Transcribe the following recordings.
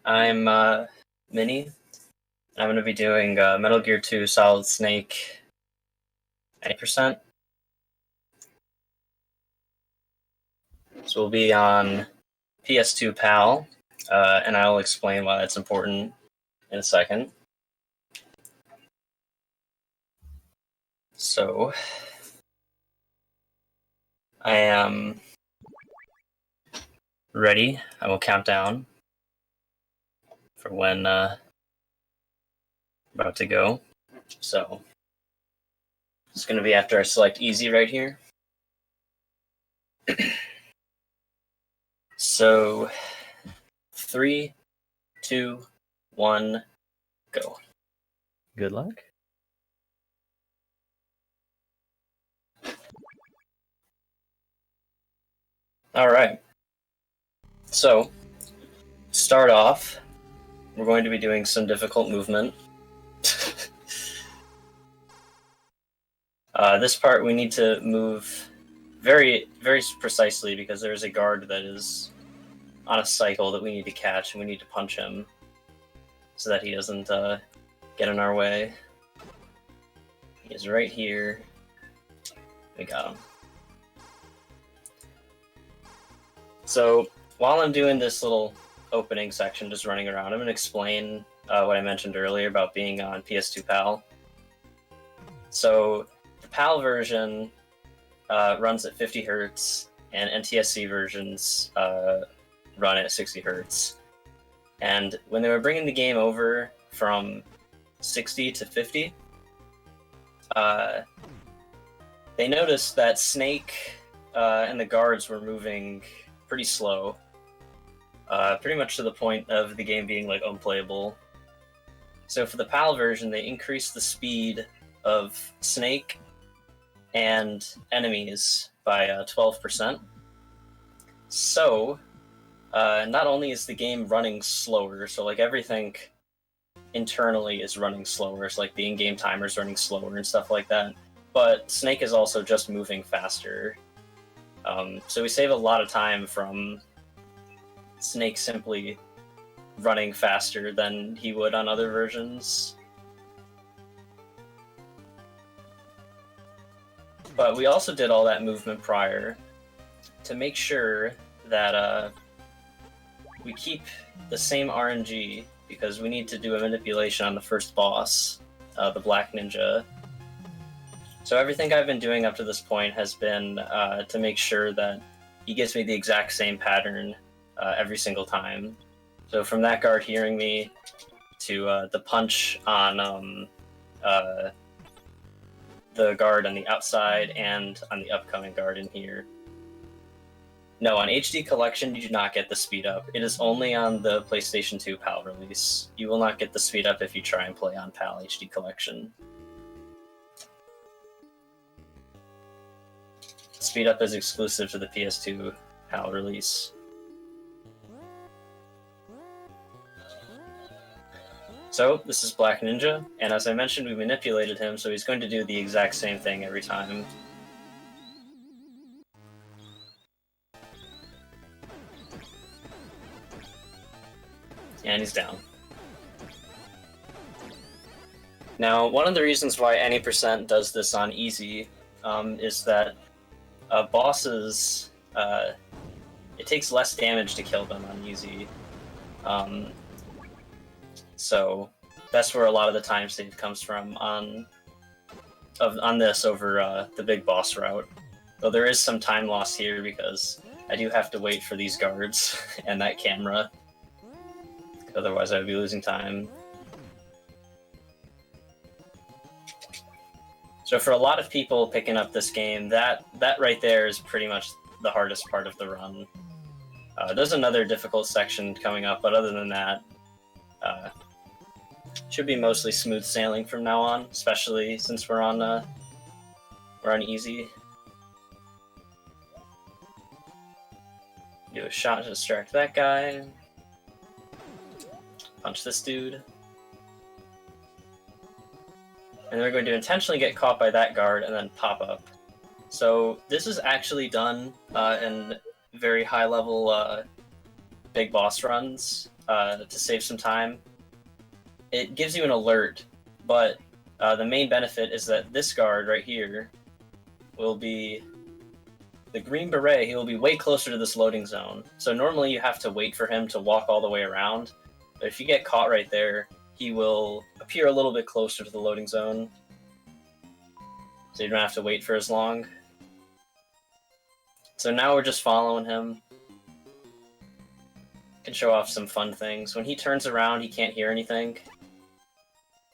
I'm Mini, and I'm going to be doing Metal Gear 2 Solid Snake 90%. So we'll be on PS2 PAL, and I'll explain why that's important in a second. So, I am ready. I will count down for when about to go. So, it's going to be after I select easy right here. So, 3, 2, 1, go. Good luck. Alright. So, start off, we're going to be doing some difficult movement. This part we need to move very, very precisely because there's a guard that is on a cycle that we need to catch, and we need to punch him so that he doesn't get in our way. He is right here. We got him. So while I'm doing this little opening section, just running around, I'm going to explain what I mentioned earlier about being on PS2 PAL. So the PAL version runs at 50 Hz, and NTSC versions run at 60 Hz. And when they were bringing the game over from 60 to 50, they noticed that Snake and the guards were moving pretty slow, pretty much to the point of the game being like unplayable. So for the PAL version, they increased the speed of Snake and enemies by 12%. So not only is the game running slower, so like everything internally is running slower, so like the in-game timer is running slower and stuff like that, but Snake is also just moving faster. So we save a lot of time from Snake simply running faster than he would on other versions. But we also did all that movement prior to make sure that we keep the same RNG, because we need to do a manipulation on the first boss, the Black Ninja. So everything I've been doing up to this point has been to make sure that he gives me the exact same pattern every single time. So from that guard hearing me to the punch on the guard on the outside and on the upcoming guard in here. No, on HD Collection you do not get the speed up. It is only on the PlayStation 2 PAL release. You will not get the speed up if you try and play on PAL HD Collection. Speed up is exclusive to the PS2 PAL release. So, this is Black Ninja, and as I mentioned, we manipulated him, so he's going to do the exact same thing every time. And he's down. Now, one of the reasons why any percent does this on easy is that bosses, it takes less damage to kill them on easy. So that's where a lot of the time save comes from on this over the big boss route. Though there is some time lost here because I do have to wait for these guards and that camera. Otherwise I would be losing time. So for a lot of people picking up this game, that right there is pretty much the hardest part of the run. There's another difficult section coming up, but other than that, should be mostly smooth sailing from now on, especially since we're on easy. Do a shot to distract that guy. Punch this dude. And then we're going to intentionally get caught by that guard and then pop up. So this is actually done in very high level big boss runs to save some time. It gives you an alert, but the main benefit is that this guard right here will be the Green Beret. He will be way closer to this loading zone. So normally you have to wait for him to walk all the way around, but if you get caught right there, he will appear a little bit closer to the loading zone, so you don't have to wait for as long. So now we're just following him. Can show off some fun things. When he turns around, he can't hear anything.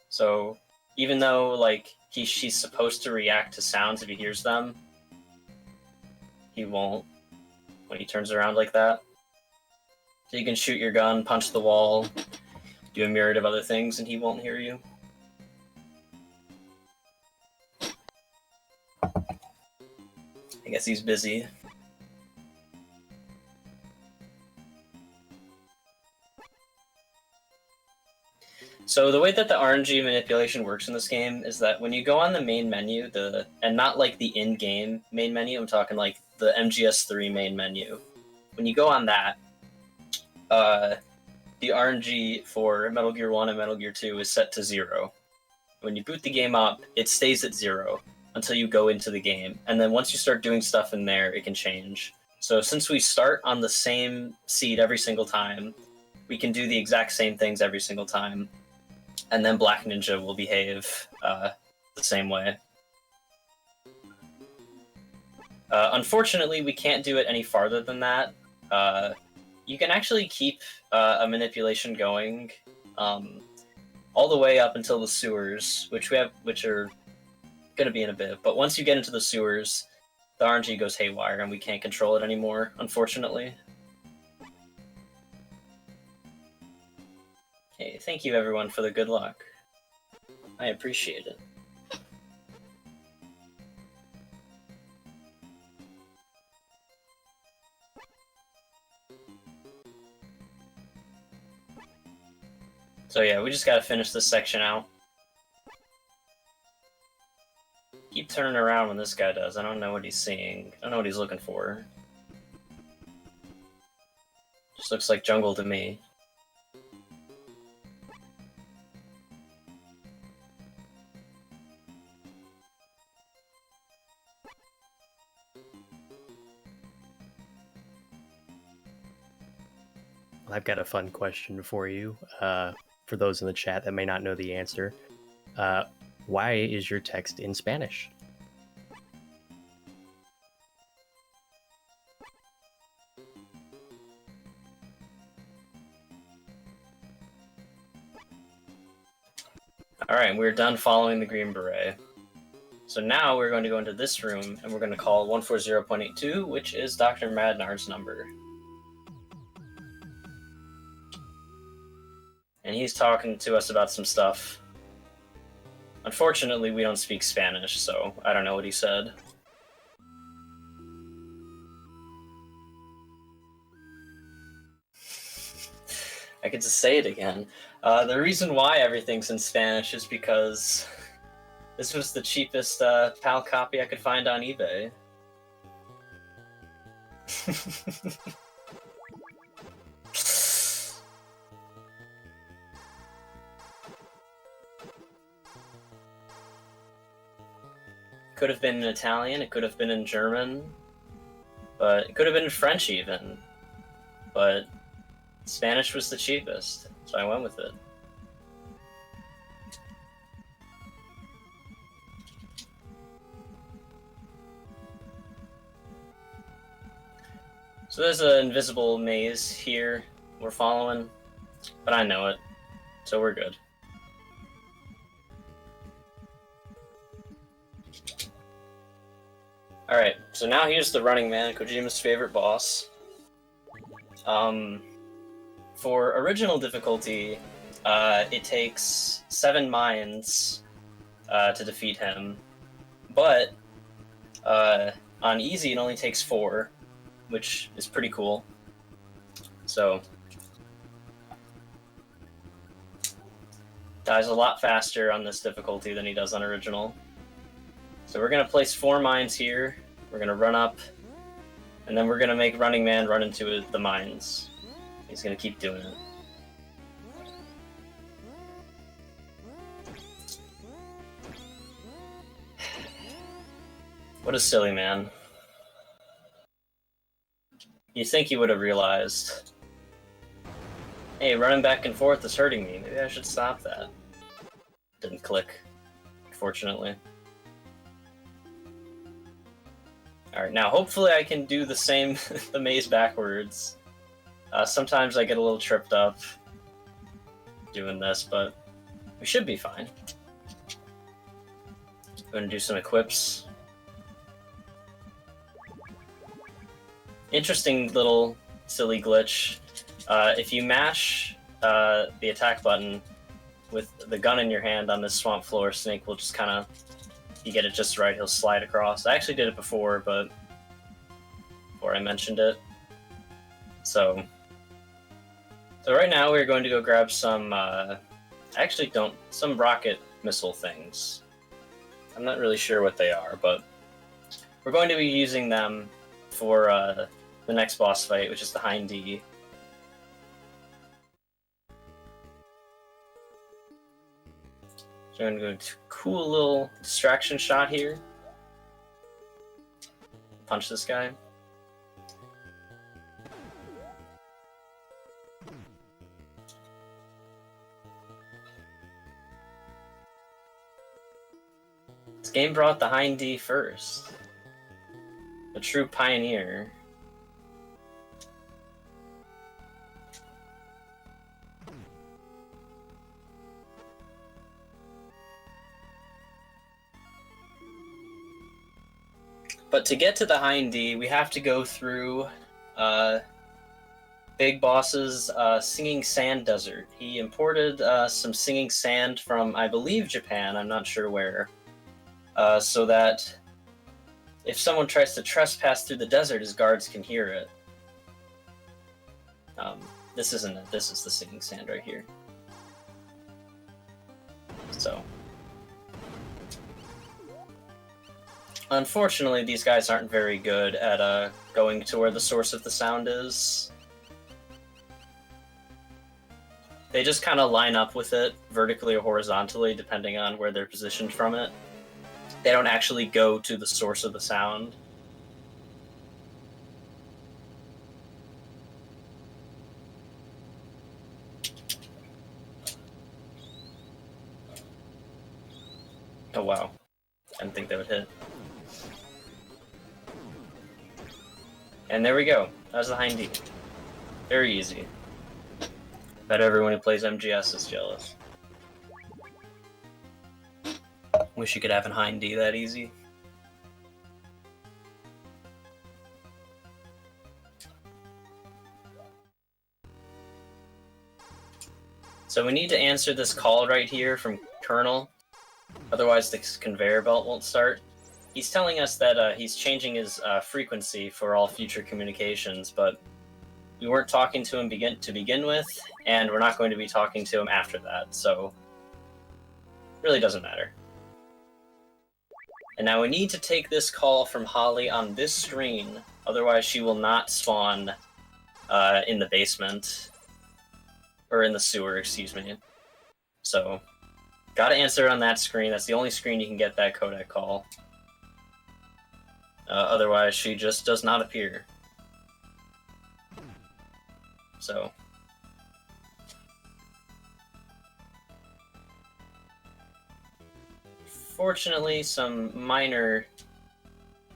So even though like she's supposed to react to sounds if he hears them, he won't when he turns around like that. So you can shoot your gun, punch the wall, do a myriad of other things, and he won't hear you. I guess he's busy. So the way that the RNG manipulation works in this game is that when you go on the main menu, and not like the in-game main menu, I'm talking like the MGS3 main menu. When you go on that, the RNG for Metal Gear 1 and Metal Gear 2 is set to 0. When you boot the game up, it stays at 0 until you go into the game. And then once you start doing stuff in there, it can change. So since we start on the same seed every single time, we can do the exact same things every single time. And then Black Ninja will behave the same way. Unfortunately, we can't do it any farther than that. You can actually keep a manipulation going all the way up until the sewers, which are going to be in a bit. But once you get into the sewers, the RNG goes haywire, and we can't control it anymore, unfortunately. Hey, thank you everyone for the good luck. I appreciate it. So yeah, we just gotta finish this section out. Keep turning around when this guy does. I don't know what he's seeing. I don't know what he's looking for. Just looks like jungle to me. I've got a fun question for you. For those in the chat that may not know the answer, why is your text in Spanish? Alright, we're done following the Green Beret. So now we're going to go into this room, and we're going to call 140.82, which is Dr. Madnar's number. And he's talking to us about some stuff. Unfortunately, we don't speak Spanish, so I don't know what he said. I could just say it again. The reason why everything's in Spanish is because this was the cheapest PAL copy I could find on eBay. Could have been in Italian, it could have been in German, but it could have been in French even. But Spanish was the cheapest, so I went with it. So there's an invisible maze here we're following, but I know it, so we're good. Alright, so now here's the Running Man, Kojima's favorite boss. For original difficulty, it takes 7 mines to defeat him, but on easy it only takes 4, which is pretty cool. So, dies a lot faster on this difficulty than he does on original. So we're going to place 4 mines here, we're going to run up, and then we're going to make Running Man run into the mines. He's gonna keep doing it. What a silly man. You think he would have realized, hey, running back and forth is hurting me. Maybe I should stop that. Didn't click, fortunately. Alright, now hopefully I can do the same, the maze backwards. Sometimes I get a little tripped up doing this, but we should be fine. I'm gonna do some equips. Interesting little silly glitch. If you mash the attack button with the gun in your hand on this swamp floor, Snake will just kind of, you get it just right, he'll slide across. I actually did it before, but before I mentioned it. So right now we're going to go grab some, some rocket missile things. I'm not really sure what they are, but we're going to be using them for the next boss fight, which is the Hind D. So I'm going to go to a cool little distraction shot here. Punch this guy. This game brought the Hind D first. A true pioneer. But to get to the Hind D, we have to go through Big Boss's Singing Sand Desert. He imported some singing sand from, I believe, Japan, I'm not sure where, so that if someone tries to trespass through the desert, his guards can hear it. This isn't it. This is the singing sand right here. So, unfortunately, these guys aren't very good at going to where the source of the sound is. They just kind of line up with it, vertically or horizontally, depending on where they're positioned from it. They don't actually go to the source of the sound. Oh wow. I didn't think they would hit. And there we go. That was the Hind D. Very easy. Bet everyone who plays MGS is jealous. Wish you could have an Hind D that easy. So we need to answer this call right here from Colonel. Otherwise this conveyor belt won't start. He's telling us that he's changing his frequency for all future communications, but we weren't talking to him to begin with, and we're not going to be talking to him after that, so it really doesn't matter. And now we need to take this call from Holly on this screen, otherwise she will not spawn in the basement. Or in the sewer, excuse me. So, gotta answer on that screen. That's the only screen you can get that codec call. Otherwise, she just does not appear. So. Fortunately, some minor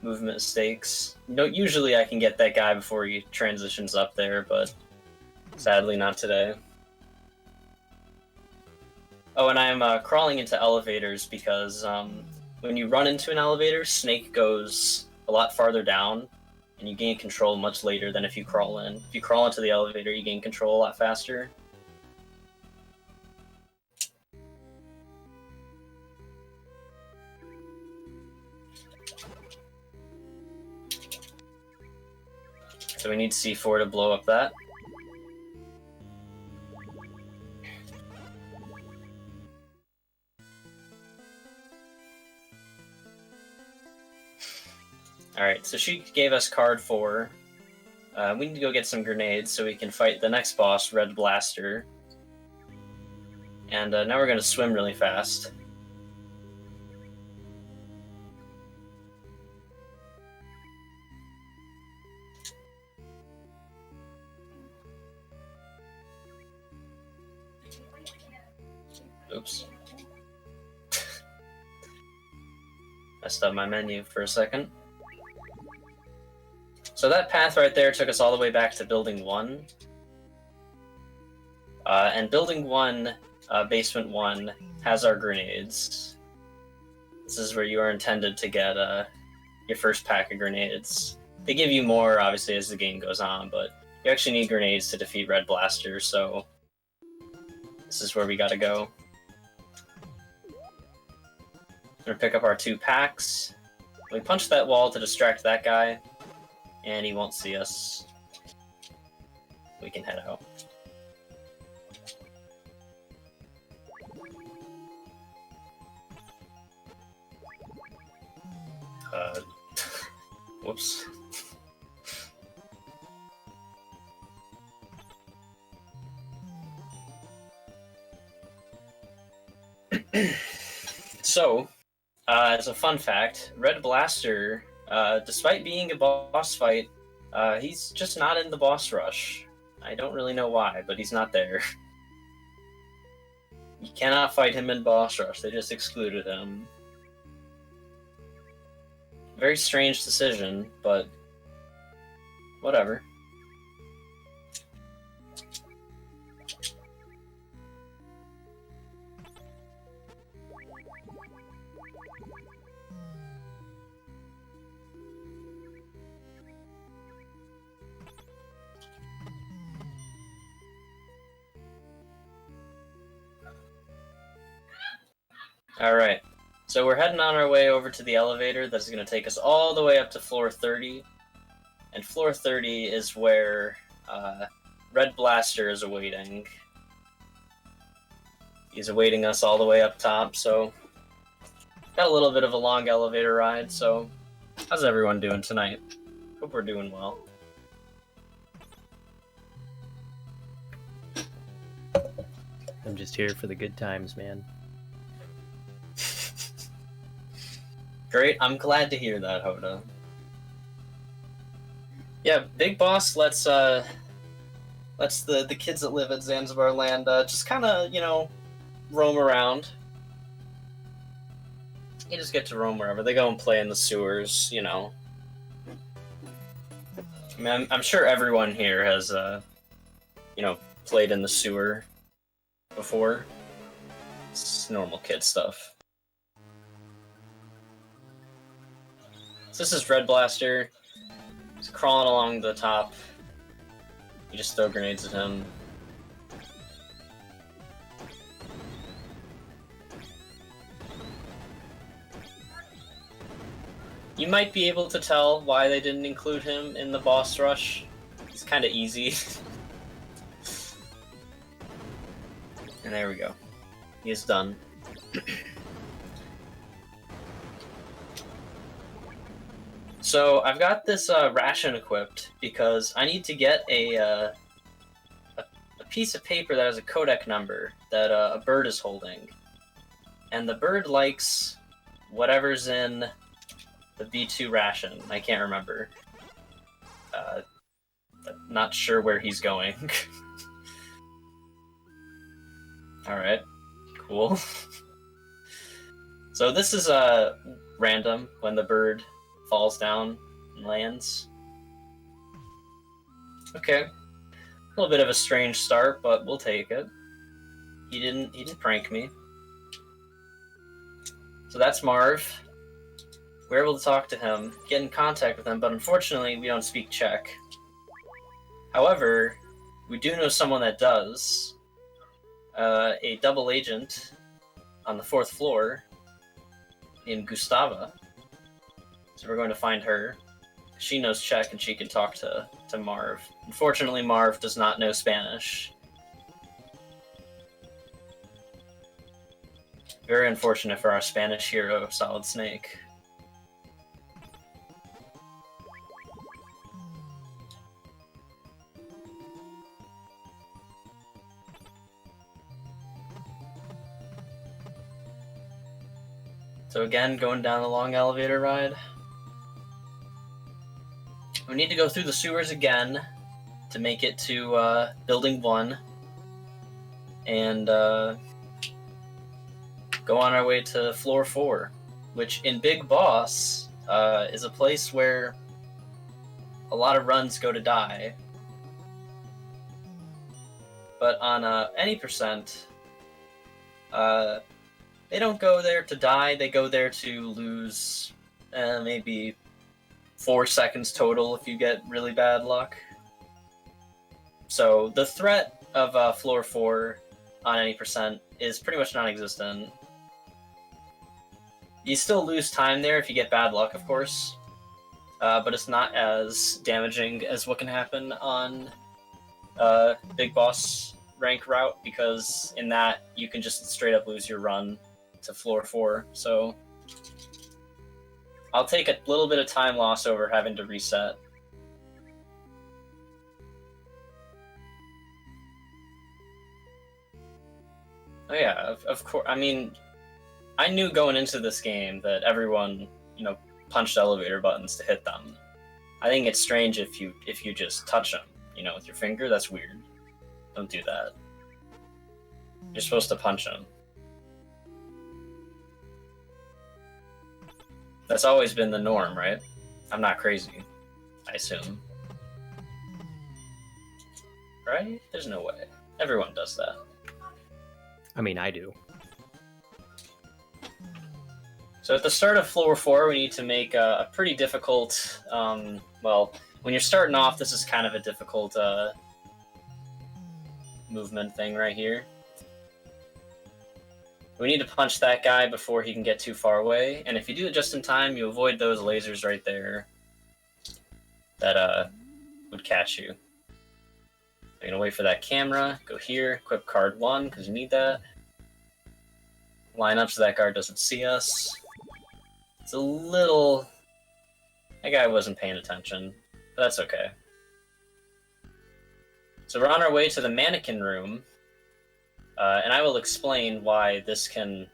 movement mistakes. No, usually I can get that guy before he transitions up there, but sadly not today. Oh, and I'm crawling into elevators because when you run into an elevator, Snake goes a lot farther down, and you gain control much later than if you crawl in. If you crawl into the elevator, you gain control a lot faster. So we need C4 to blow up that. Alright, so she gave us card 4. We need to go get some grenades so we can fight the next boss, Red Blaster. And now we're going to swim really fast. Oops. Messed up my menu for a second. So that path right there took us all the way back to Building 1. And Building 1, Basement 1, has our grenades. This is where you are intended to get your first pack of grenades. They give you more, obviously, as the game goes on, but you actually need grenades to defeat Red Blaster, so this is where we gotta go. We're gonna pick up our 2 packs. We punch that wall to distract that guy, and he won't see us. We can head out. Whoops. So, as a fun fact, Red Blaster, despite being a boss fight, he's just not in the boss rush. I don't really know why, but he's not there. You cannot fight him in boss rush, they just excluded him. Very strange decision, but whatever. Alright, so we're heading on our way over to the elevator that's going to take us all the way up to floor 30. And floor 30 is where Red Blaster is awaiting. He's awaiting us all the way up top, so got a little bit of a long elevator ride, so how's everyone doing tonight? Hope we're doing well. I'm just here for the good times, man. Great, I'm glad to hear that, Hoda. Yeah, Big Boss lets the kids that live at Zanzibar Land just kind of, you know, roam around. You just get to roam wherever. They go and play in the sewers, you know. I mean, I'm sure everyone here has, you know, played in the sewer before. It's normal kid stuff. So this is Red Blaster. He's crawling along the top. You just throw grenades at him. You might be able to tell why they didn't include him in the boss rush. It's kind of easy. And there we go. He is done. So I've got this ration equipped because I need to get a piece of paper that has a codec number that a bird is holding. And the bird likes whatever's in the B2 ration. I can't remember. I'm not sure where he's going. Alright, cool. So this is random when the bird falls down and lands. Okay. A little bit of a strange start, but we'll take it. He didn't prank me. So that's Marv. We're able to talk to him, get in contact with him, but unfortunately we don't speak Czech. However, we do know someone that does. A double agent on the 4th floor named Gustava. So we're going to find her. She knows Czech and she can talk to Marv. Unfortunately, Marv does not know Spanish. Very unfortunate for our Spanish hero, Solid Snake. So again, going down the long elevator ride. We need to go through the sewers again to make it to building 1. And go on our way to floor 4, which in Big Boss is a place where a lot of runs go to die. But on any percent, they don't go there to die, they go there to lose maybe 4 seconds total if you get really bad luck. So the threat of floor 4 on any percent is pretty much non-existent. You still lose time there if you get bad luck, of course, but it's not as damaging as what can happen on Big Boss rank route, because in that you can just straight up lose your run to floor 4. So I'll take a little bit of time loss over having to reset. Oh yeah, of course. I mean, I knew going into this game that everyone, punched elevator buttons to hit them. I think it's strange if you just touch them, with your finger. That's weird. Don't do that. You're supposed to punch them. That's always been the norm, right? I'm not crazy, I assume. Right? There's no way. Everyone does that. I mean, I do. So at the start of floor 4, we need to make a pretty difficult, well, when you're starting off, this is kind of a difficult movement thing right here. We need to punch that guy before he can get too far away, and if you do it just in time, you avoid those lasers right there that would catch you. I'm gonna wait for that camera, go here, equip card 1, because you need that. Line up so that guard doesn't see us. It's a little... That guy wasn't paying attention, but that's okay. So we're on our way to the mannequin room, and I will explain why this can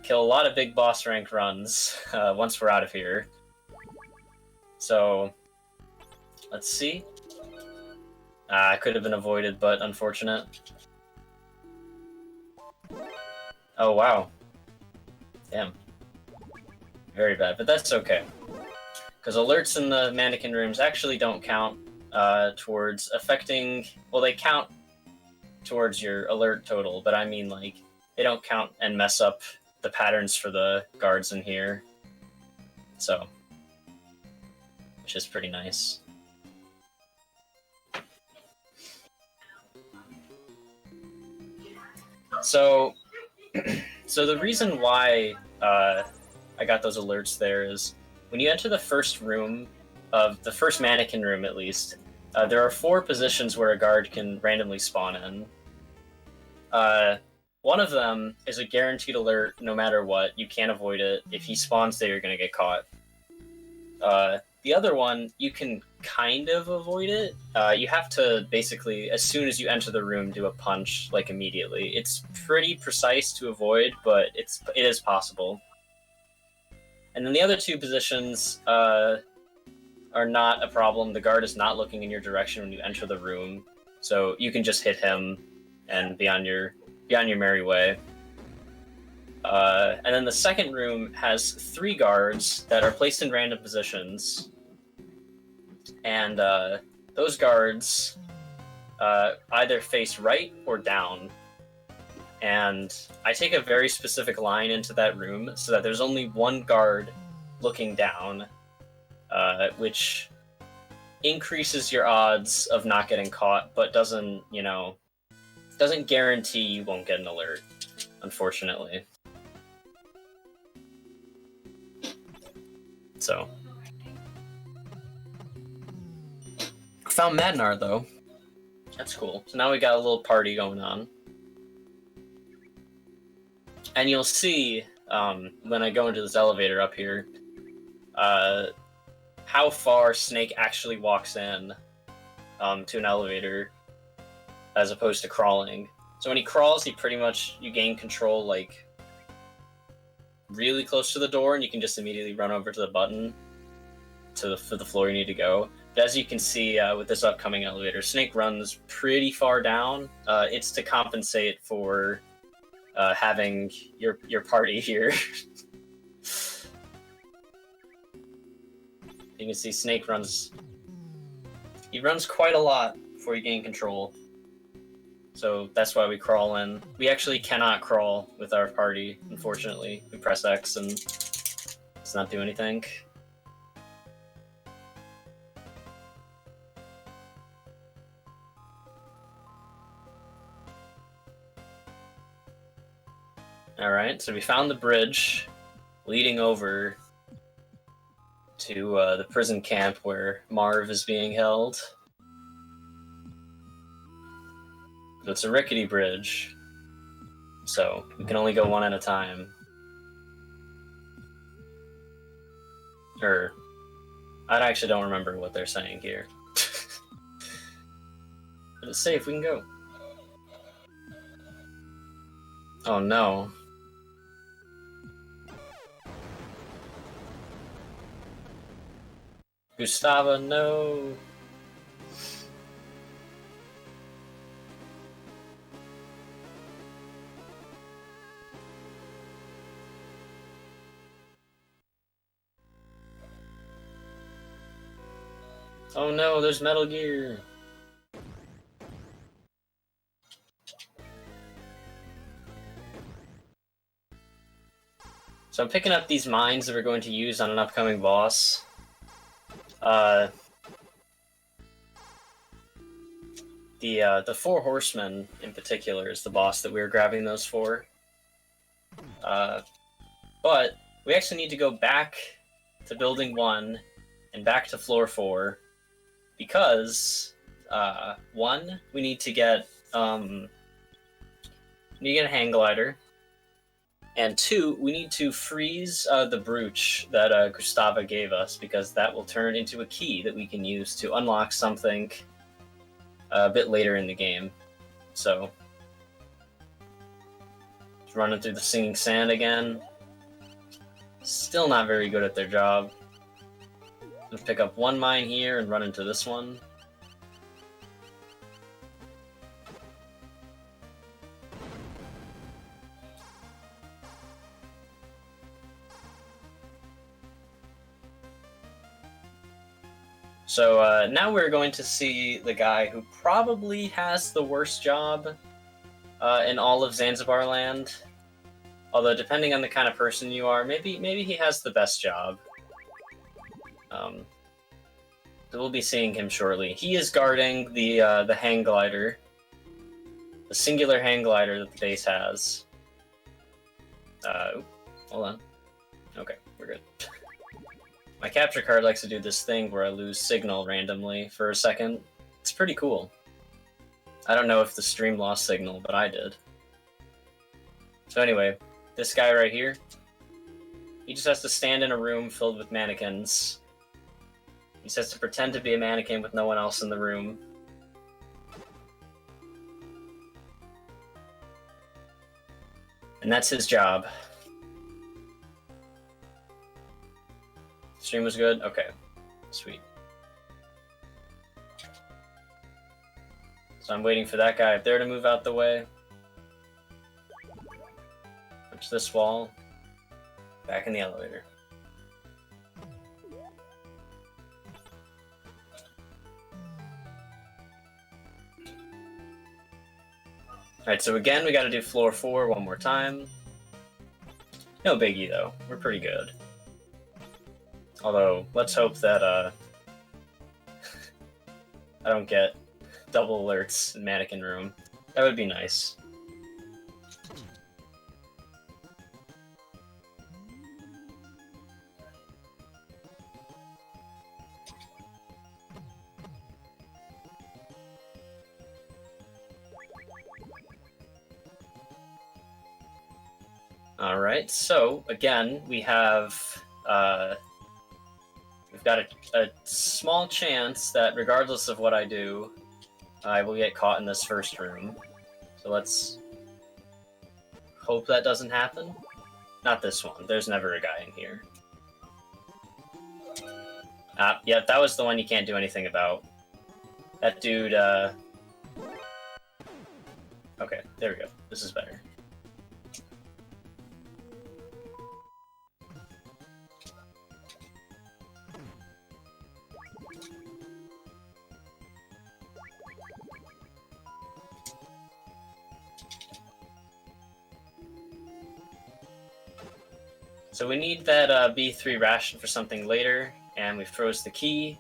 kill a lot of big boss rank runs once we're out of here. So... let's see. Could have been avoided, but unfortunate. Oh, wow. Damn. Very bad, but that's okay. Because alerts in the mannequin rooms actually don't count towards affecting... Well, they count towards your alert total, but I mean, like, they don't count and mess up the patterns for the guards in here. So. Which is pretty nice. So the reason why I got those alerts there is when you enter the first room, of the first mannequin room at least, there are 4 positions where a guard can randomly spawn in. One of them is a guaranteed alert no matter what. You can't avoid it. If he spawns there, you're going to get caught. The other one, you can kind of avoid it. You have to basically, as soon as you enter the room, do a punch, like, immediately. It's pretty precise to avoid, but it is possible. And then the other 2 positions are not a problem. The guard is not looking in your direction when you enter the room, so you can just hit him and be on your merry way. And then the second room has 3 guards that are placed in random positions. And those guards either face right or down. And I take a very specific line into that room so that there's only one guard looking down, which increases your odds of not getting caught, but doesn't guarantee you won't get an alert, unfortunately. So. Found Madnar, though. That's cool. So now we got a little party going on. And you'll see, when I go into this elevator up here, how far Snake actually walks in to an elevator as opposed to crawling. So when he crawls, you gain control, like, really close to the door, and you can just immediately run over to the button for the floor you need to go. But as you can see with this upcoming elevator, Snake runs pretty far down. It's to compensate for having your party here. You can see Snake runs. He runs quite a lot before you gain control. So that's why we crawl in. We actually cannot crawl with our party, unfortunately. We press X and does not do anything. Alright, so we found the bridge leading over to the prison camp where Marv is being held. So it's a rickety bridge, so we can only go one at a time. Or, I actually don't remember what they're saying here. But it's safe, we can go. Oh no. Gustava, no! Oh no, there's Metal Gear! So I'm picking up these mines that we're going to use on an upcoming boss. The four Horsemen, in particular, is the boss that we were grabbing those for. But we actually need to go back to Building 1 and back to Floor 4 because, 1, we need to get a hang glider, and 2, we need to freeze the brooch that Gustava gave us because that will turn into a key that we can use to unlock something a bit later in the game. So, just running through the singing sand again. Still not very good at their job. Let's pick up one mine here and run into this one. So now we're going to see the guy who probably has the worst job in all of Zanzibar land. Although depending on the kind of person you are, maybe he has the best job. We'll be seeing him shortly. He is guarding the hang glider, the singular hang glider that the base has. Hold on. Okay, we're good. My capture card likes to do this thing where I lose signal randomly for a second. It's pretty cool. I don't know if the stream lost signal, but I did. So anyway, this guy right here, he just has to stand in a room filled with mannequins. He just has to pretend to be a mannequin with no one else in the room. And that's his job. Stream was good? Okay. Sweet. So I'm waiting for that guy up there to move out the way. Punch this wall. Back in the elevator. Alright, so again, we gotta do floor 4 one more time. No biggie, though. We're pretty good. Although, let's hope that, I don't get double alerts in Mannequin Room. That would be nice. Alright, so, again, we have, we've got a small chance that regardless of what I do, I will get caught in this first room. So let's hope that doesn't happen. Not this one. There's never a guy in here. Yeah, that was the one you can't do anything about. That dude, Okay, there we go. This is better. So we need that B3 ration for something later, and we froze the key.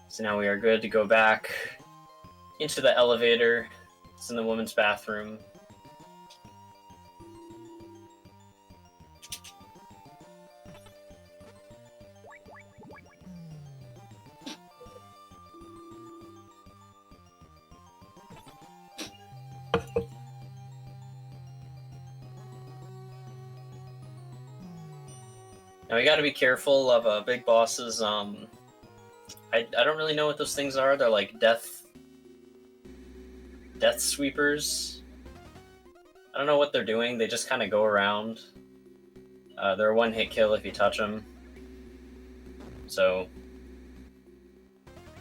So now we are good to go back into the elevator. It's in the women's bathroom. Now we gotta be careful of big bosses. I don't really know what those things are. They're like death sweepers. I don't know what they're doing. They just kind of go around. They're a one-hit kill if you touch them. So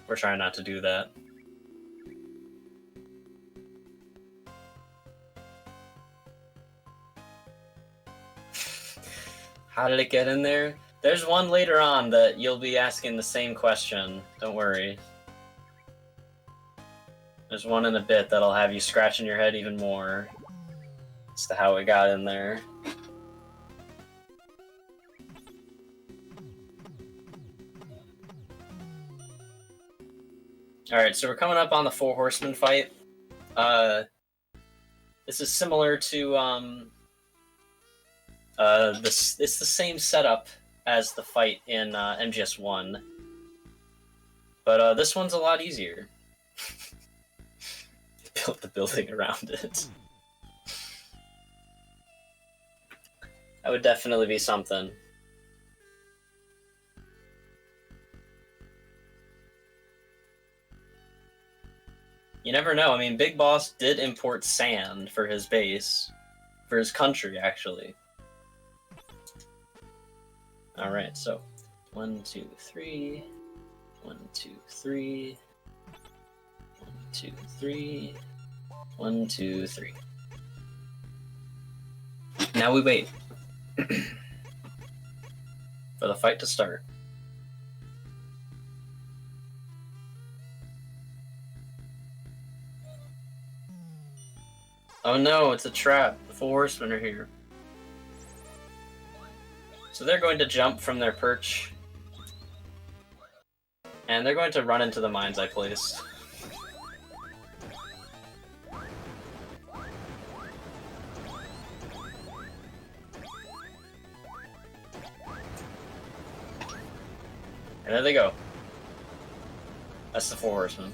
we're trying not to do that. How did it get in there? There's one later on that you'll be asking the same question. Don't worry. There's one in a bit that'll have you scratching your head even more as to how it got in there. Alright, so we're coming up on the Four Horsemen fight. This is similar to, it's the same setup as the fight in MGS1. But this one's a lot easier. Built the building around it. That would definitely be something. You never know. I mean, Big Boss did import sand for his base. For his country, actually. Alright, so 1, 2, 3. 1, 2, 3. 1, 2, 3. 1, 2, 3. Now we wait for the fight to start. Oh no, it's a trap. The Four Horsemen are here. So they're going to jump from their perch. And they're going to run into the mines I placed. And there they go. That's the Four Horsemen.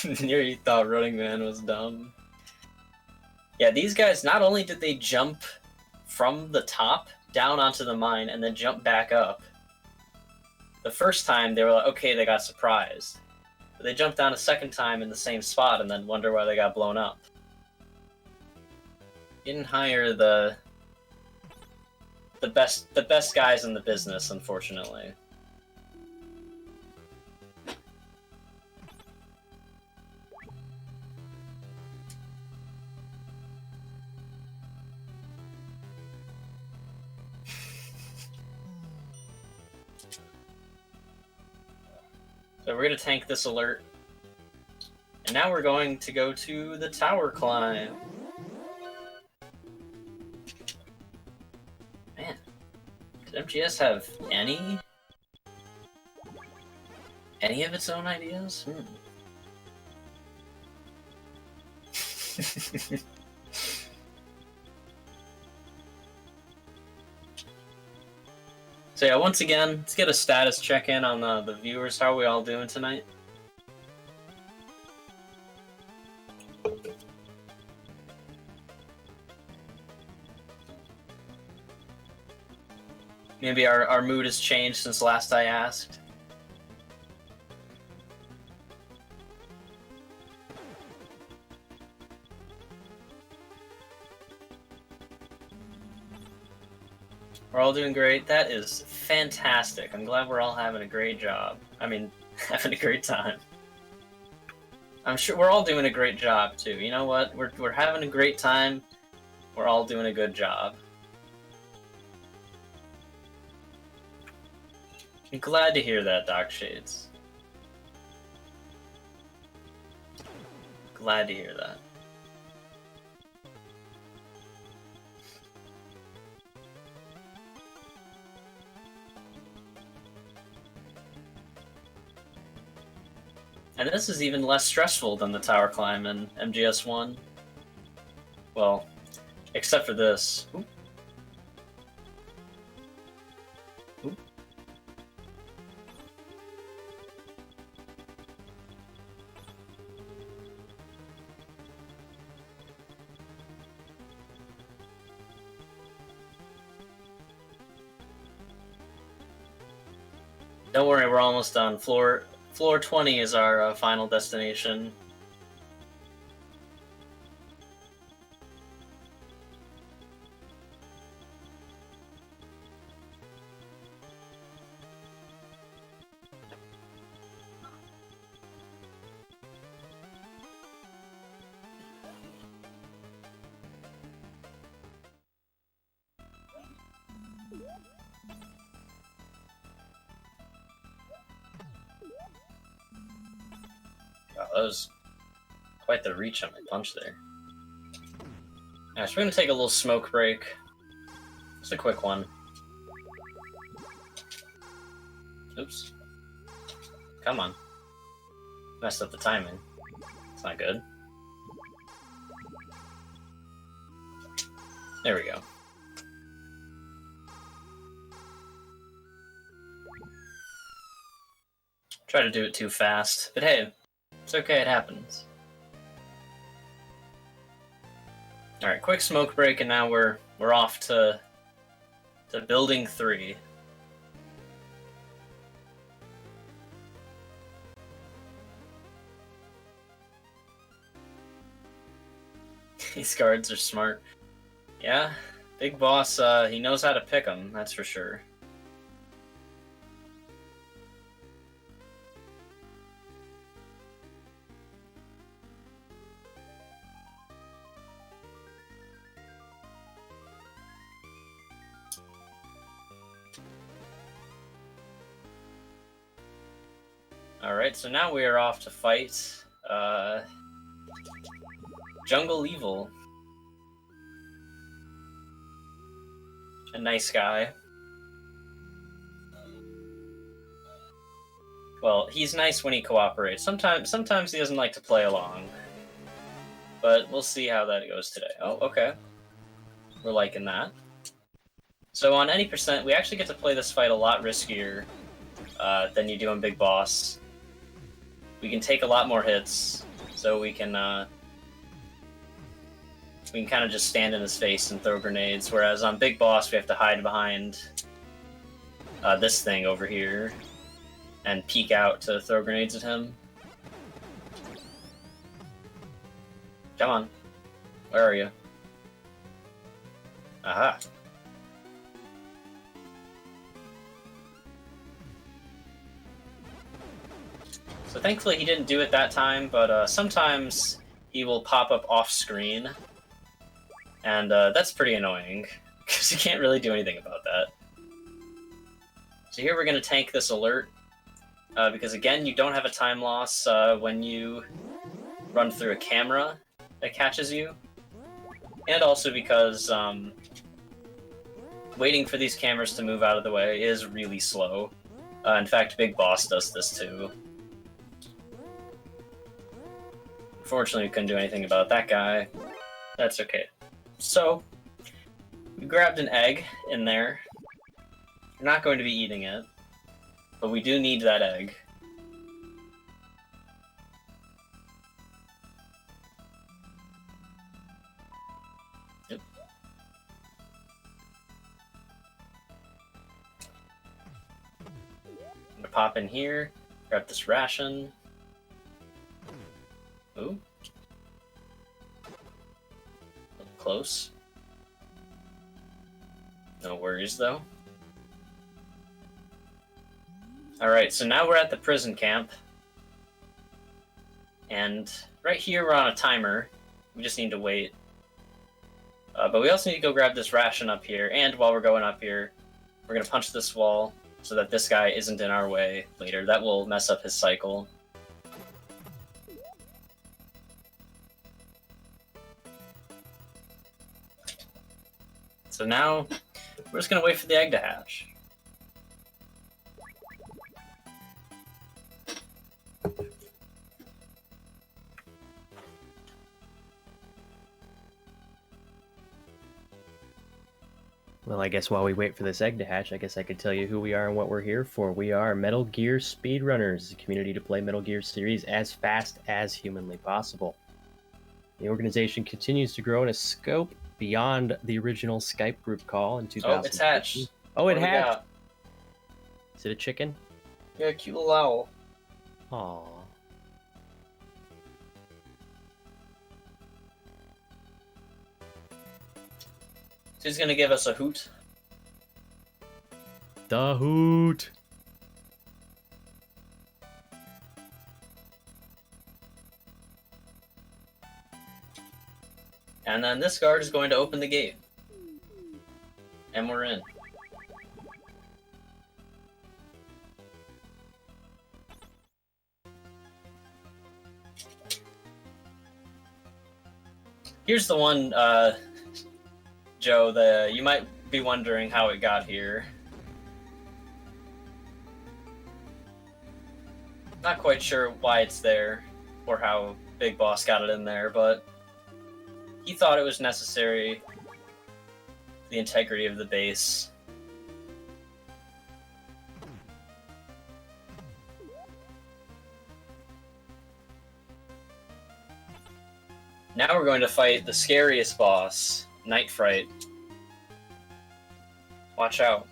You thought Running Man was dumb. Yeah, these guys, not only did they jump from the top down onto the mine and then jump back up. The first time they were like, okay, they got surprised. But they jumped down a second time in the same spot and then wonder why they got blown up. Didn't hire the best guys in the business, unfortunately. So we're going to tank this alert. And now we're going to go to the tower climb. Man, did MGS have any of its own ideas? So yeah, once again, let's get a status check-in on the viewers. How are we all doing tonight? Maybe our mood has changed since last I asked. We're all doing great. That is fantastic. I'm glad we're all having a great job. I mean, having a great time. I'm sure we're all doing a great job, too. You know what? We're having a great time. We're all doing a good job. I'm glad to hear that, Doc Shades. Glad to hear that. And this is even less stressful than the tower climb in MGS1. Well, except for this. Oop. Oop. Don't worry, we're almost done. Floor 20 is our final destination. Wow, that was quite the reach on my punch there. Alright, so we're gonna take a little smoke break. Just a quick one. Oops. Come on. Messed up the timing. It's not good. There we go. Try to do it too fast, but hey, it's okay, it happens. Alright, quick smoke break, and now we're off to building 3. These guards are smart. Yeah, Big Boss, he knows how to pick them, that's for sure. Alright, so now we are off to fight, Jungle Evil. A nice guy. Well, he's nice when he cooperates. Sometimes he doesn't like to play along. But we'll see how that goes today. Oh, okay. We're liking that. So on any percent, we actually get to play this fight a lot riskier than you do on Big Boss. We can take a lot more hits, so we can kind of just stand in his face and throw grenades, whereas on Big Boss we have to hide behind this thing over here and peek out to throw grenades at him. Come on. Where are you? Aha. So thankfully he didn't do it that time, but sometimes he will pop up off screen, and that's pretty annoying, because you can't really do anything about that. So here we're going to tank this alert, because again, you don't have a time loss when you run through a camera that catches you, and also because waiting for these cameras to move out of the way is really slow. In fact, Big Boss does this too. Unfortunately, we couldn't do anything about that guy. That's okay. So, we grabbed an egg in there. We're not going to be eating it, but we do need that egg. Yep. I'm gonna pop in here, grab this ration. Ooh. Close. No worries, though. Alright, so now we're at the prison camp. And right here we're on a timer. We just need to wait. But we also need to go grab this ration up here, and while we're going up here, we're going to punch this wall so that this guy isn't in our way later. That will mess up his cycle. So now, we're just going to wait for the egg to hatch. Well, I guess while we wait for this egg to hatch, I guess I could tell you who we are and what we're here for. We are Metal Gear Speedrunners, a community to play Metal Gear series as fast as humanly possible. The organization continues to grow in a scope beyond the original Skype group call in 2000. Oh, it's hatched. Oh, it What do we hatched. got? Is it a chicken? Yeah, a cute little owl. Aww. So he's gonna give us a hoot. The hoot. And then this guard is going to open the gate. And we're in. Here's the one, Joe, you might be wondering how it got here. Not quite sure why it's there, or how Big Boss got it in there, but he thought it was necessary for the integrity of the base. Now we're going to fight the scariest boss, Night Fright. Watch out.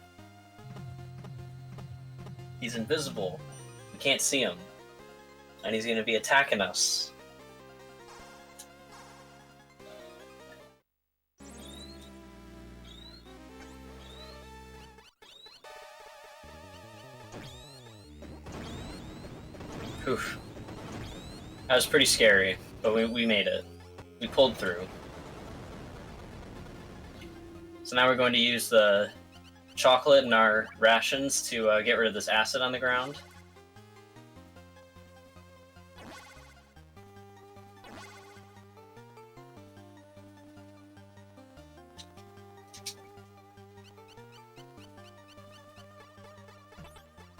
He's invisible. We can't see him. And he's going to be attacking us. Oof. That was pretty scary, but we made it. We pulled through. So now we're going to use the chocolate in our rations to get rid of this acid on the ground.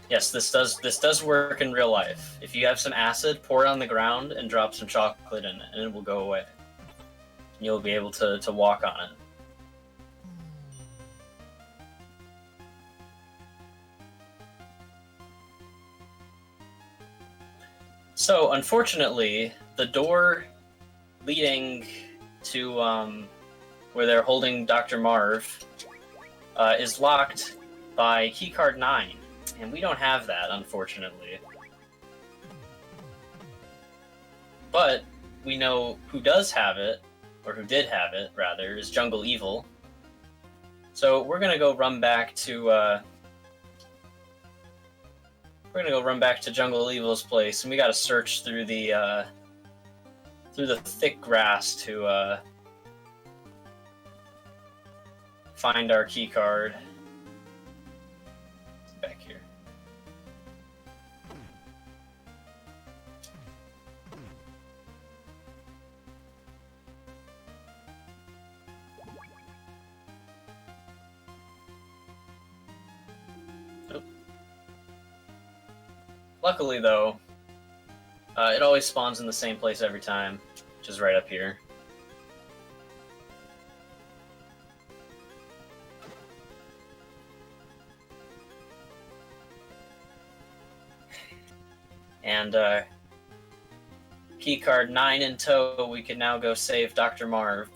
Yes, this does work in real life. If you have some acid, pour it on the ground and drop some chocolate in it, and it will go away. And you'll be able to walk on it. So, unfortunately, the door leading to where they're holding Dr. Marv is locked by keycard 9. And we don't have that, unfortunately. But we know who does have it, or who did have it, rather, is Jungle Evil. So we're gonna go run back to Jungle Evil's place, and we gotta search through the thick grass to find our key card. Back here. Nope. Luckily, though, it always spawns in the same place every time, which is right up here. And keycard 9 in tow, we can now go save Dr. Marv.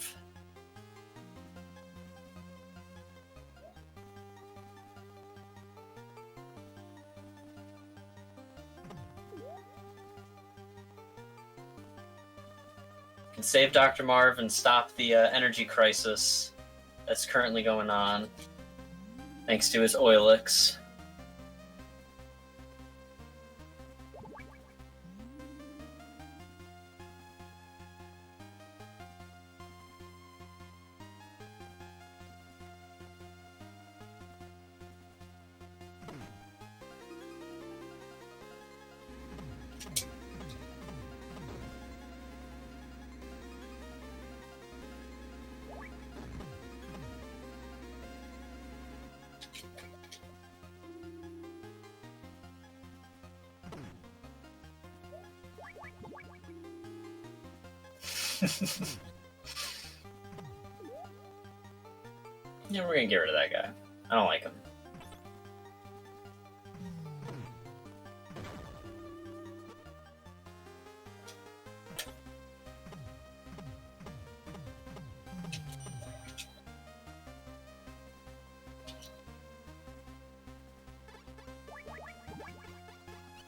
Can save Dr. Marv and stop the energy crisis that's currently going on. thanks to his oilix. Yeah, we're gonna get rid of that guy. I don't like him.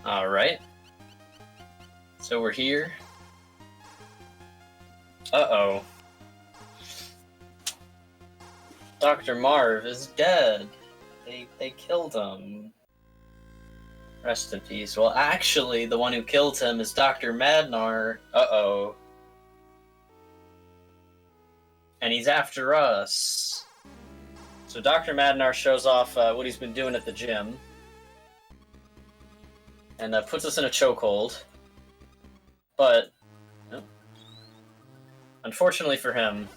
Alright. So we're here. Uh-oh. Dr. Marv is dead. They killed him. Rest in peace. Well, actually, the one who killed him is Dr. Madnar. Uh-oh. And he's after us. So Dr. Madnar shows off what he's been doing at the gym. And puts us in a chokehold. But, unfortunately for him,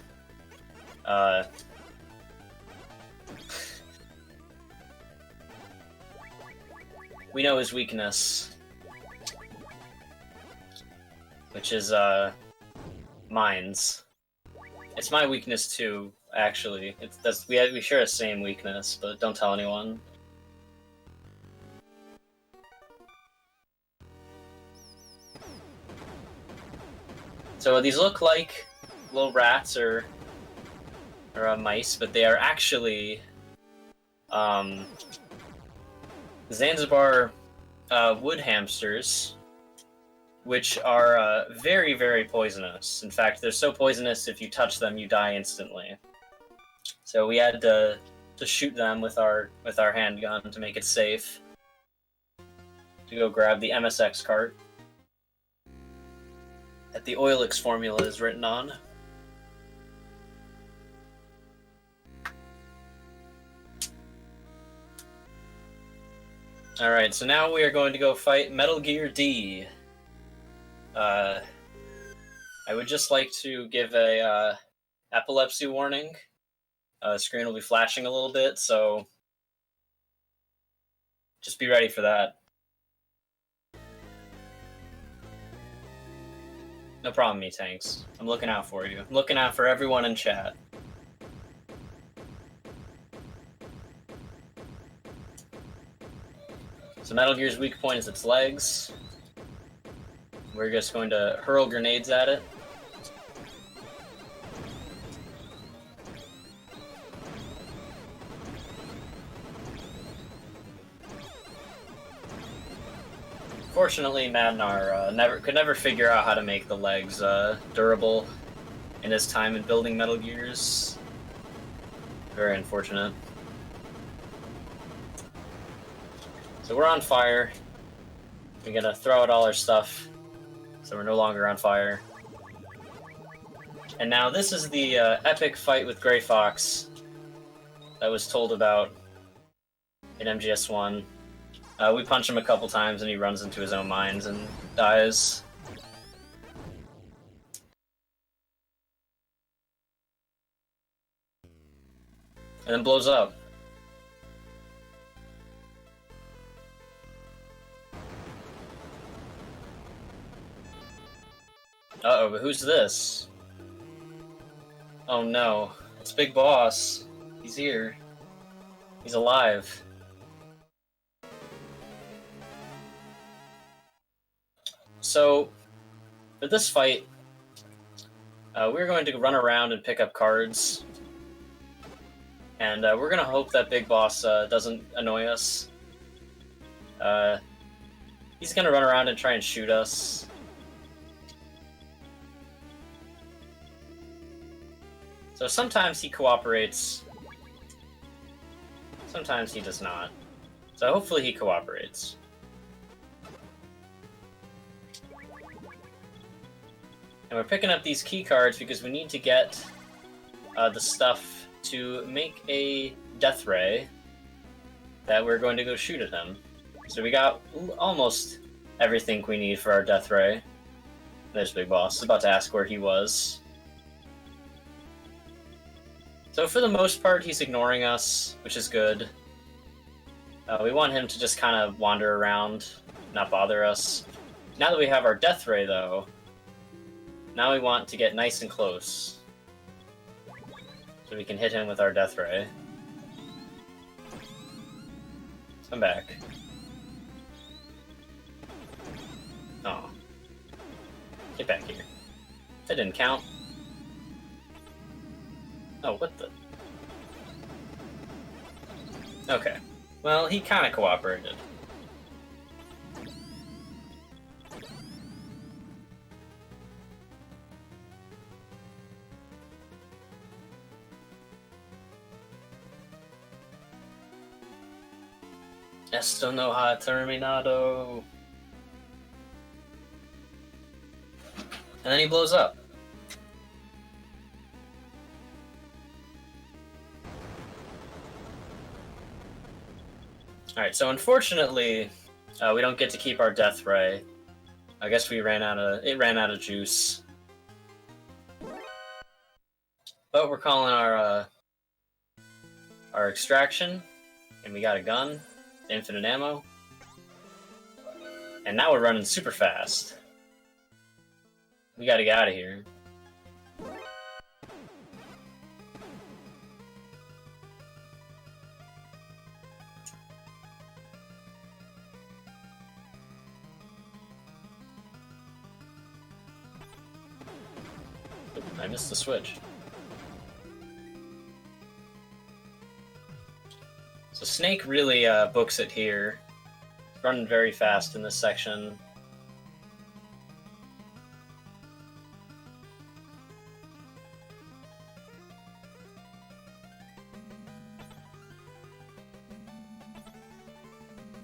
we know his weakness, which is mines. It's my weakness too, actually. We share the same weakness, but don't tell anyone. So these look like little rats or mice, but they are actually Zanzibar wood hamsters, which are very, very poisonous. In fact, they're so poisonous if you touch them, you die instantly. So we had to shoot them with our handgun to make it safe. To go grab the MSX cart that the oilix formula is written on. Alright, so now we are going to go fight Metal Gear D. I would just like to give a epilepsy warning. The screen will be flashing a little bit, so just be ready for that. No problem, me-tanks. I'm looking out for you. I'm looking out for everyone in chat. So Metal Gear's weak point is its legs. We're just going to hurl grenades at it. Fortunately, Madnar could never figure out how to make the legs durable in his time in building Metal Gears. Very unfortunate. So we're on fire. We're gonna throw out all our stuff, so we're no longer on fire. And now this is the epic fight with Gray Fox that was told about in MGS1. We punch him a couple times and he runs into his own mines and dies. And then blows up. Uh-oh, but who's this? Oh no, it's Big Boss. He's here. He's alive. So, for this fight, we're going to run around and pick up cards. And we're going to hope that Big Boss doesn't annoy us. He's going to run around and try and shoot us. So sometimes he cooperates. sometimes he does not. So hopefully he cooperates. And we're picking up these key cards because we need to get the stuff to make a death ray that we're going to go shoot at him. So we got almost everything we need for our death ray. There's Big Boss. He's about to ask where he was. So for the most part, he's ignoring us, which is good. We want him to just kind of wander around, not bother us. Now that we have our death ray, though, now we want to get nice and close, so we can hit him with our death ray. Come back. Oh. Get back here. That didn't count. Oh, what the? Okay. Well, he kind of cooperated. Esto no ha terminado. And then he blows up. Alright, so unfortunately, we don't get to keep our death ray. I guess it ran out of juice. But we're calling our extraction, and we got a gun, infinite ammo. And now we're running super fast. We gotta get out of here. I missed the switch. So Snake really books it here. Running very fast in this section.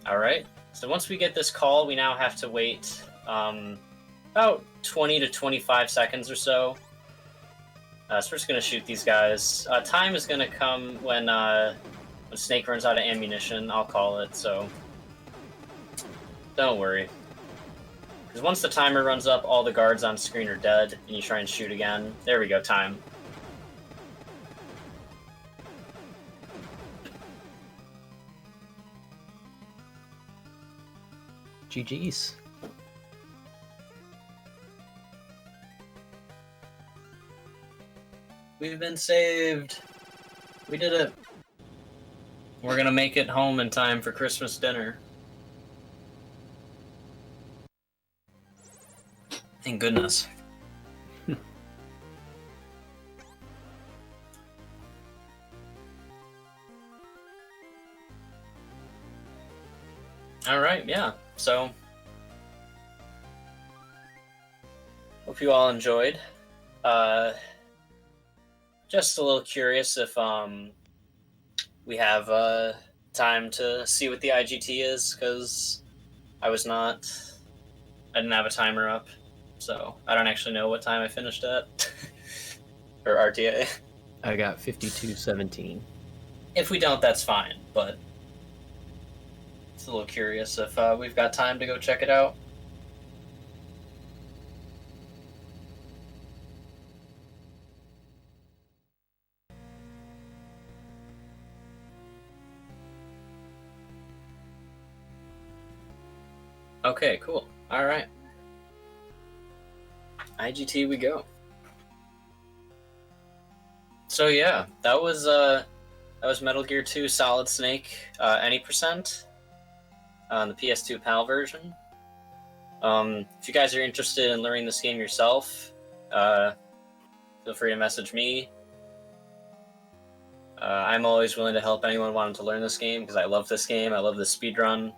Alright, so once we get this call, we now have to wait about 20 to 25 seconds or so. So we're just going to shoot these guys. Time is going to come when Snake runs out of ammunition, I'll call it, so don't worry. Because once the timer runs up, all the guards on screen are dead, and you try and shoot again. There we go, time. GG's. We've been saved. We did it. We're gonna make it home in time for Christmas dinner. Thank goodness. Alright, yeah. So, hope you all enjoyed. Just a little curious if we have time to see what the IGT is, because I didn't have a timer up, so I don't actually know what time I finished at. Or RTA. I got 52:17. If we don't, that's fine, but it's a little curious if we've got time to go check it out. Okay, cool. All right. IGT we go. So yeah, that was Metal Gear 2 Solid Snake, any percent on the PS2 PAL version. If you guys are interested in learning this game yourself, feel free to message me. I'm always willing to help anyone wanting to learn this game because I love this game. I love the speedrun.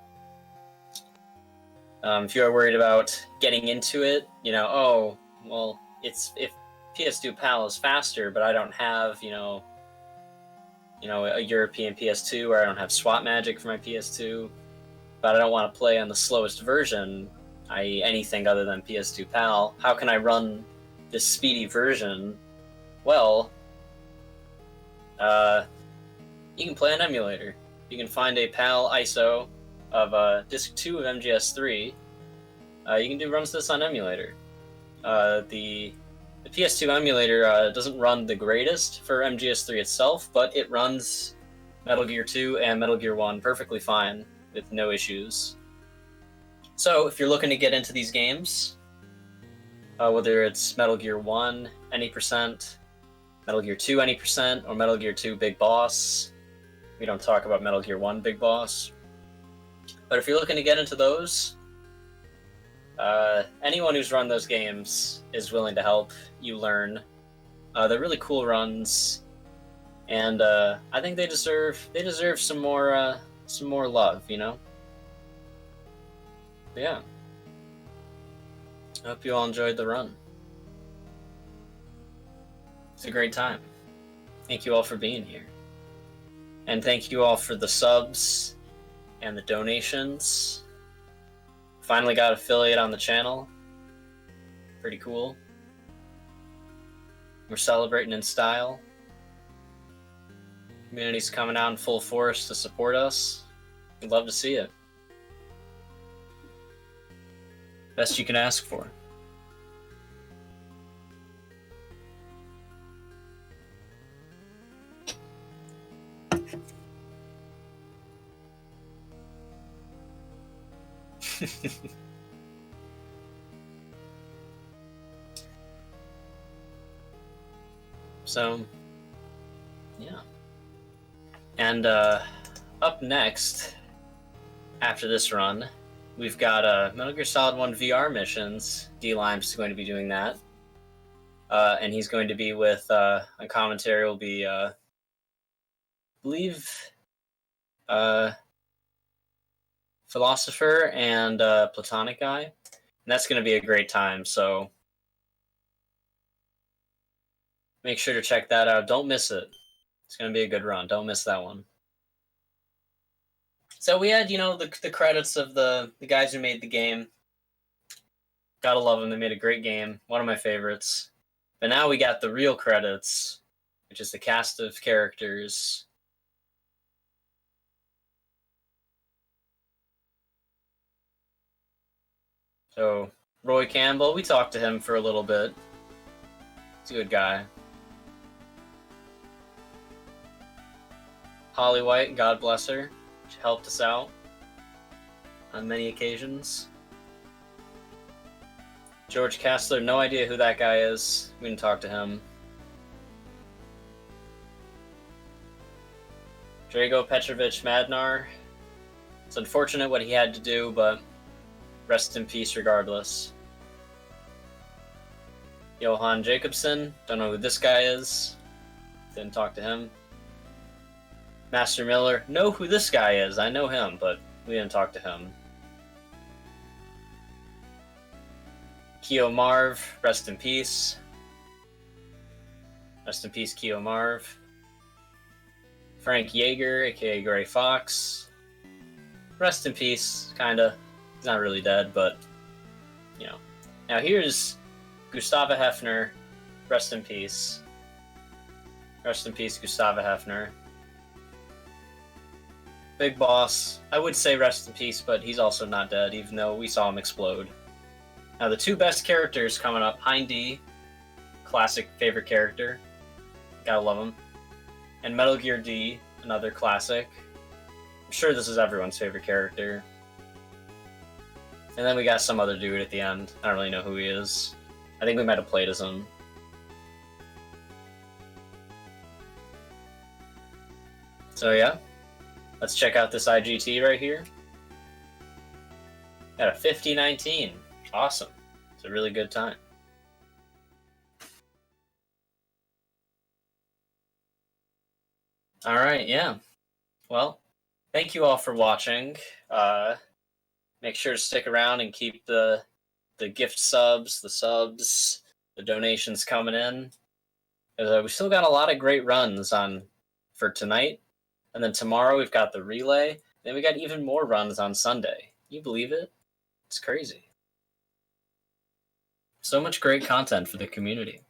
If you are worried about getting into it, oh, well, if PS2 PAL is faster, but I don't have, you know, a European PS2 where I don't have swap magic for my PS2, but I don't want to play on the slowest version, i.e. anything other than PS2 PAL. How can I run this speedy version? Well, you can play an emulator. You can find a PAL ISO of Disk 2 of MGS3. You can do runs this on emulator. The PS2 emulator doesn't run the greatest for MGS3 itself, but it runs Metal Gear 2 and Metal Gear 1 perfectly fine with no issues. So if you're looking to get into these games, whether it's Metal Gear 1 any percent, Metal Gear 2 any percent, or Metal Gear 2 Big Boss, we don't talk about Metal Gear 1 Big Boss, but if you're looking to get into those, anyone who's run those games is willing to help you learn. They're really cool runs, and I think they deserve some more love, you know. But yeah, I hope you all enjoyed the run. It's a great time. Thank you all for being here, and thank you all for the subs and the donations. Finally got affiliate on the channel. Pretty cool. We're celebrating in style. Community's coming out in full force to support us. We'd love to see it. Best you can ask for. So, yeah. And up next, after this run, we've got Metal Gear Solid 1 VR missions. D-Lime's going to be doing that. And he's going to be with, on commentary will be, I believe, Philosopher and Platonic Guy. And that's going to be a great time, so make sure to check that out. Don't miss it. It's going to be a good run. Don't miss that one. So we had, you know, the credits of the guys who made the game. Gotta love them. They made a great game. One of my favorites. But now we got the real credits, which is the cast of characters. So, Roy Campbell, we talked to him for a little bit. He's a good guy. Holly White, God bless her. She helped us out on many occasions. George Kessler, no idea who that guy is. We didn't talk to him. Drago Petrovich Madnar. It's unfortunate what he had to do, but rest in peace regardless. Johan Jacobson, don't know who this guy is. Didn't talk to him. Master Miller, know who this guy is. I know him, but we didn't talk to him. Keo Marv, rest in peace. Rest in peace, Keo Marv. Frank Yeager, aka Gray Fox. Rest in peace, kinda. He's not really dead, but, you know. Now here's Gustava Hefner, rest in peace. Rest in peace, Gustava Hefner. Big Boss, I would say rest in peace, but he's also not dead, even though we saw him explode. Now the two best characters coming up, Hind D, classic favorite character, gotta love him, and Metal Gear D, another classic. I'm sure this is everyone's favorite character. And then we got some other dude at the end. I don't really know who he is. I think we might have played as him. So yeah, let's check out this IGT right here. Got a 5019. Awesome. It's a really good time. All right, yeah. Well, thank you all for watching. Make sure to stick around and keep the gift subs, the donations coming in. We still got a lot of great runs on for tonight. And then tomorrow we've got the relay. Then we got even more runs on Sunday. Can you believe it? It's crazy. So much great content for the community.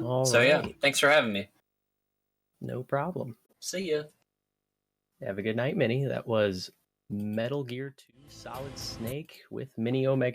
All So yeah, right. thanks for having me. No problem. See ya. Have a good night, Minnie. That was Metal Gear 2 Solid Snake with Mini Omega